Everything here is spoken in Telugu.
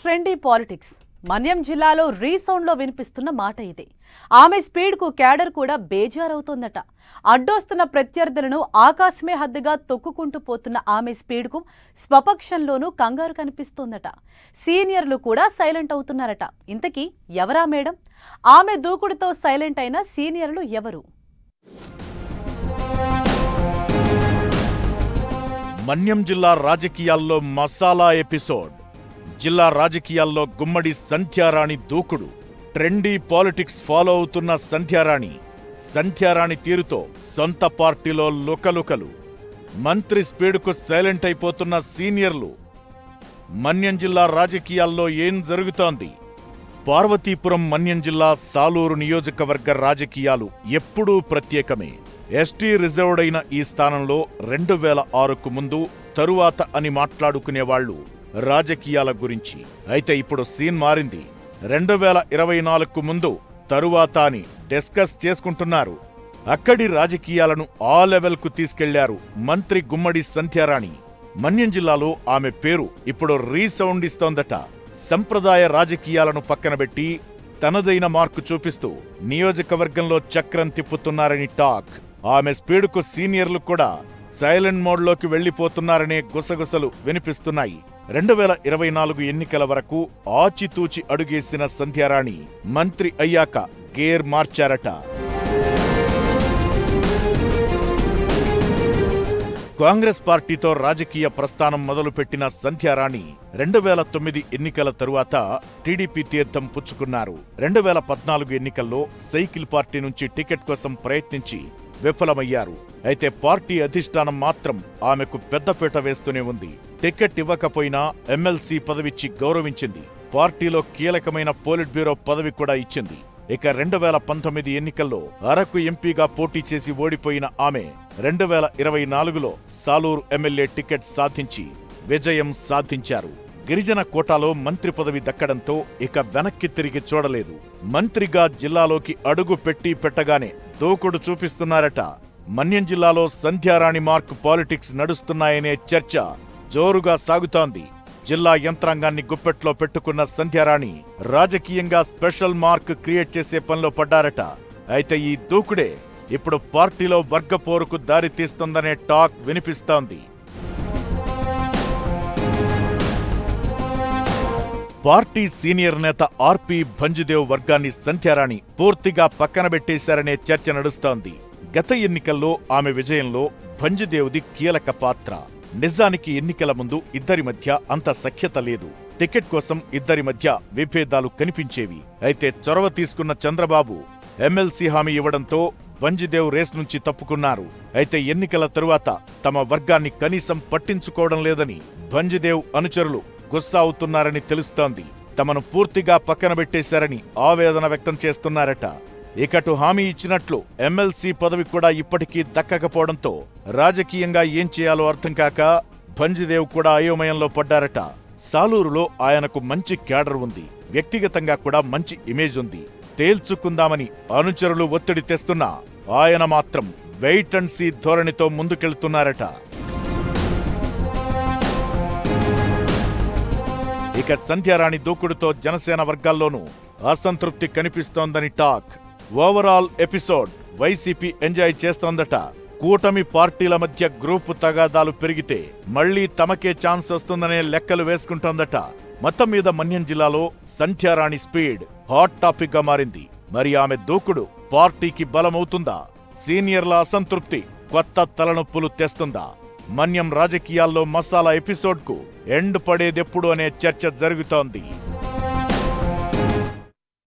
Trendy politics. మన్యం జిల్లాలో రీసౌండ్లో వినిపిస్తున్న మాట ఇదే. ఆమె స్పీడ్కు క్యాడర్ కూడా బేజారవుతోందట. అడ్డొస్తున్న ప్రత్యర్థులను ఆకాశమే హద్దుగా తొక్కుకుంటూ పోతున్న ఆమె స్పీడ్కు స్వపక్షంలోనూ కంగారు కనిపిస్తోందట. సీనియర్లు కూడా సైలెంట్ అవుతున్నారట. ఇంతకీ ఎవరా మేడం? ఆమె దూకుడుతో సైలెంట్ అయిన సీనియర్లు ఎవరు? మన్యం జిల్లా రాజకీయాల్లో మసాలా ఎపిసోడ్. జిల్లా రాజకీయాల్లో గుమ్మడి సంధ్యారాణి దూకుడు. ట్రెండీ పాలిటిక్స్ ఫాలో అవుతున్న సంధ్యారాణి తీరుతో సొంత పార్టీలో లుకలుకలు. మంత్రి స్పీడ్కు సైలెంట్ అయిపోతున్న సీనియర్లు. మన్యం జిల్లా రాజకీయాల్లో ఏం జరుగుతోంది? పార్వతీపురం మన్యం జిల్లా సాలూరు నియోజకవర్గ రాజకీయాలు ఎప్పుడూ ప్రత్యేకమే. ఎస్టీ రిజర్వ్డ్ అయిన ఈ స్థానంలో 2006కు ముందు తరువాత అని మాట్లాడుకునేవాళ్లు రాజకీయాల గురించి. అయితే ఇప్పుడు సీన్ మారింది. 2024కు ముందు తరువాత అని డిస్కస్ చేసుకుంటున్నారు. అక్కడి రాజకీయాలను ఆ లెవెల్కు తీసుకెళ్లారు మంత్రి గుమ్మడి సంధ్యారాణి. మన్యం జిల్లాలో ఆమె పేరు ఇప్పుడు రీసౌండ్ ఇస్తోందట. సంప్రదాయ రాజకీయాలను పక్కనబెట్టి తనదైన మార్కు చూపిస్తూ నియోజకవర్గంలో చక్రం తిప్పుతున్నారని టాక్. ఆమె స్పీడ్కు సీనియర్లు కూడా సైలెంట్ మోడ్లోకి వెళ్లిపోతున్నారనే గుసగుసలు వినిపిస్తున్నాయి. 2024 ఎన్నికల వరకు ఆచితూచి అడుగేసిన సంధ్యారాణి మంత్రి అయ్యాక గేర్ మార్చారట. కాంగ్రెస్ పార్టీతో రాజకీయ ప్రస్థానం మొదలుపెట్టిన సంధ్యారాణి 2009 ఎన్నికల తరువాత టీడీపీ తీర్థం పుచ్చుకున్నారు. 2014 ఎన్నికల్లో సైకిల్ పార్టీ నుంచి టికెట్ కోసం ప్రయత్నించి విఫలమయ్యారు. అయితే పార్టీ అధిష్టానం మాత్రం ఆమెకు పెద్దపీట వేస్తూనే ఉంది. టికెట్ ఇవ్వకపోయినా ఎమ్మెల్సీ పదవిచ్చి గౌరవించింది. పార్టీలో కీలకమైన పోలిట్ బ్యూరో పదవి కూడా ఇచ్చింది. ఇక 2019 ఎన్నికల్లో అరకు ఎంపీగా పోటీ చేసి ఓడిపోయిన ఆమె 2024లో సాలూరు ఎమ్మెల్యే టికెట్ సాధించి విజయం సాధించారు. గిరిజన కోటాలో మంత్రి పదవి దక్కడంతో ఇక వెనక్కి తిరిగి చూడలేదు. మంత్రిగా జిల్లాలోకి అడుగు పెట్టగానే దూకుడు చూపిస్తున్నారట. మన్యం జిల్లాలో సంధ్యారాణి మార్క్ పాలిటిక్స్ నడుస్తున్నాయనే చర్చ జోరుగా సాగుతోంది. జిల్లా యంత్రాంగాన్ని గుప్పెట్లో పెట్టుకున్న సంధ్యారాణి రాజకీయంగా స్పెషల్ మార్క్ క్రియేట్ చేసే పనిలో పడ్డారట. అయితే ఈ దూకుడే ఇప్పుడు పార్టీలో వర్గపోరుకు దారితీస్తుందనే టాక్ వినిపిస్తోంది. పార్టీ సీనియర్ నేత ఆర్పి భంజిదేవ్ వర్గాన్ని సంధ్యారాణి పూర్తిగా పక్కనబెట్టేశారనే చర్చ నడుస్తోంది. గత ఎన్నికల్లో ఆమె విజయంలో భంజిదేవ్ది కీలక పాత్ర. నిజానికి ఎన్నికల ముందు ఇద్దరి మధ్య అంత సఖ్యత లేదు. టికెట్ కోసం ఇద్దరి మధ్య విభేదాలు కనిపించేవి. అయితే చొరవ తీసుకున్న చంద్రబాబు ఎమ్మెల్సీ హామీ ఇవ్వడంతో భంజిదేవ్ రేస్ నుంచి తప్పుకున్నారు. అయితే ఎన్నికల తరువాత తమ వర్గాన్ని కనీసం పట్టించుకోవడం లేదని భంజిదేవ్ అనుచరులు గుస్సా అవుతున్నారని తెలుస్తోంది. తమను పూర్తిగా పక్కనబెట్టేశారని ఆవేదన వ్యక్తం చేస్తున్నారట. ఇకటు హామీ ఇచ్చినట్లు ఎమ్మెల్సీ పదవి కూడా ఇప్పటికీ దక్కకపోవడంతో రాజకీయంగా ఏం చేయాలో అర్థం కాక భంజిదేవ్ కూడా అయోమయంలో పడ్డారట. సాలూరులో ఆయనకు మంచి క్యాడర్ ఉంది. వ్యక్తిగతంగా కూడా మంచి ఇమేజ్ ఉంది. తేల్చుకుందామని అనుచరులు ఒత్తిడి తెస్తున్నా ఆయన మాత్రం వెయిట్ అండ్ సీ ధోరణితో ముందుకెళ్తున్నారట. ఇక సంధ్యారాణి దూకుడుతో జనసేన వర్గాల్లోనూ అసంతృప్తి కనిపిస్తోందని talk. Overall episode YCP enjoy చేస్తోందట. కూటమి పార్టీల మధ్య గ్రూపు తగాదాలు పెరిగితే మళ్లీ తమకే ఛాన్స్ వస్తుందనే లెక్కలు వేసుకుంటోందట. మొత్తం మీద మన్యం జిల్లాలో సంధ్యారాణి స్పీడ్ హాట్ టాపిక్ గా మారింది. మరి ఆమె దూకుడు పార్టీకి బలమవుతుందా? సీనియర్ల అసంతృప్తి కొత్త తలనొప్పులు తెస్తుందా? మన్యం రాజకీయాల్లో మసాలా ఎపిసోడ్కు ఎండ్ పడేదెప్పుడు అనే చర్చ జరుగుతోంది.